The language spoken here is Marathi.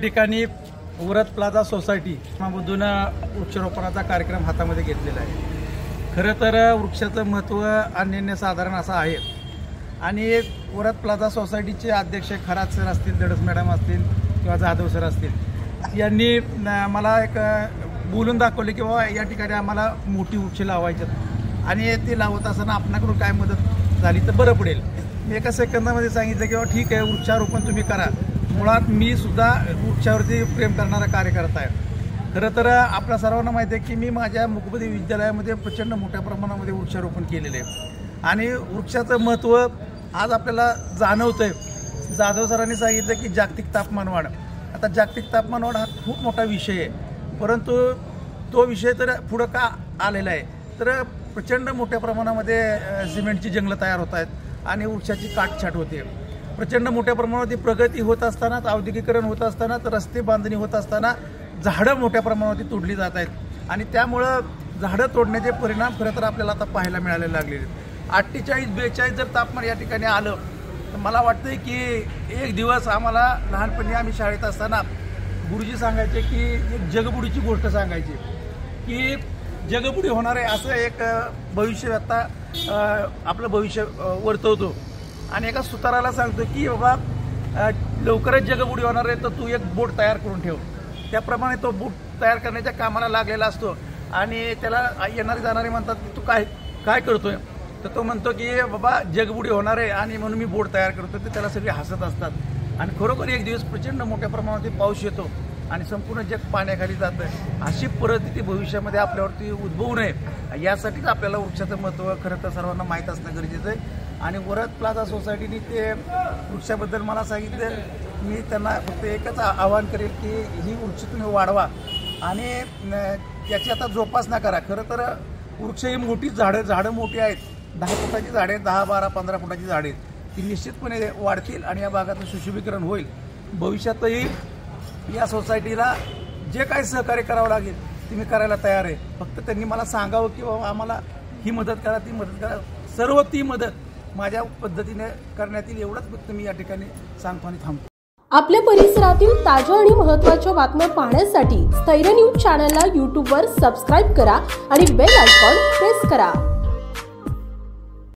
ठिकाणी व्रत प्लाझा सोसायटी मधून वृक्षारोपणाचा कार्यक्रम हातामध्ये घेतलेला आहे। खरं तर वृक्षाचं महत्त्व अनन्यसाधारण असं आहे आणि व्रत प्लाझा सोसायटीचे अध्यक्ष खरात सर असतील, दडस मॅडम असतील किंवा जाधव सर असतील यांनी मला एक बोलून दाखवले की बाबा या ठिकाणी आम्हाला मोठी वृक्ष लावायची आणि ते लावत असताना आपणाकडून काय मदत झाली तर बरं पडेल। मी एका सेकंदामध्ये सांगितलं की बाबा ठीक आहे, वृक्षारोपण तुम्ही करा। मुळात मी सुद्धा वृक्षावरती प्रेम करणारा कार्यकर्ता आहे। खरं तर आपल्या सर्वांना माहिती आहे की मी माझ्या मुकबदी विद्यालयामध्ये प्रचंड मोठ्या प्रमाणामध्ये वृक्षारोपण केलेले आहे आणि वृक्षाचं महत्त्व आज आपल्याला जाणवतं आहे। जाधव सरांनी सांगितलं की जागतिक तापमानवाढ, आता जागतिक तापमानवाढ हा खूप मोठा विषय आहे, परंतु तो विषय तर पुढं का आलेला आहे तर प्रचंड मोठ्या प्रमाणामध्ये सिमेंटची जंगलं तयार होत आहेत आणि वृक्षाची काटछाट होते। प्रचंड मोठ्या प्रमाणावरती प्रगती होत असतानाच, औद्योगिकरण होत असतानाच, रस्ते बांधणी होत असताना झाडं मोठ्या प्रमाणावरती तोडली जात आहेत आणि त्यामुळं झाडं तोडण्याचे परिणाम खरं तर आपल्याला आता पाहायला मिळाले लागलेले आहेत। 48-42 जर तापमान या ठिकाणी आलं तर मला वाटतंय की एक दिवस आम्हाला लहानपणी आम्ही शाळेत असताना गुरुजी सांगायचे की एक जगबुडीची गोष्ट सांगायची की जगबुडी होणार आहे असं एक भविष्य आता आपलं भविष्य वर्तवतो आणि एका सुताराला सांगतो की बाबा लवकरच जगबुडी होणार आहे तर तू एक बोट तयार करून ठेव। त्याप्रमाणे तो बोट तयार करण्याच्या कामाला लागलेला असतो आणि त्याला येणारे जाणारे म्हणतात की तू काय करतोय, तर तो म्हणतो की बाबा जगबुडी होणार आहे आणि म्हणून मी बोट तयार करतो। तर त्याला सगळे हसत असतात आणि खरोखर एक दिवस प्रचंड मोठ्या प्रमाणात पाऊस येतो आणि संपूर्ण जग पाण्याखाली जातं। अशी परिस्थिती भविष्यामध्ये आपल्यावरती उद्भवू नये यासाठीच आपल्याला वृक्षाचं महत्त्व खरं तर सर्वांना माहीत असणं गरजेचं आहे आणि व्रत प्लाझा सोसायटीने ते वृक्षाबद्दल मला सांगितलं। मी त्यांना फक्त एकच आवाहन करेल की ही वृक्ष तुम्ही वाढवा आणि याची आता जोपासना करा। खरं तर वृक्ष ही मोठी झाडं मोठी आहेत, 10 फुटाची झाडे, 10, 12, 15 फुटाची झाडे ती निश्चितपणे वाढतील आणि या भागाचं सुशोभीकरण होईल। भविष्यातही या सोसायटीला जे काही सहकार्य करावं लागेल ते मी करायला तयार आहे। फक्त त्यांनी मला सांगावं की बाबा आम्हाला ही मदत करा, ती मदत करा, सर्व ती मदत माझ्या पद्धतीने करण्यात येईल एवढंच फक्त मी या ठिकाणी सांगतो आणि थांबतो। आपल्या परिसरातील ताज्या आणि महत्त्वाच्या बातम्या पाहण्यासाठी स्थैर्य न्यूज चॅनलला यूट्यूबवर सबस्क्राईब करा आणि बेल आयकॉन प्रेस करा।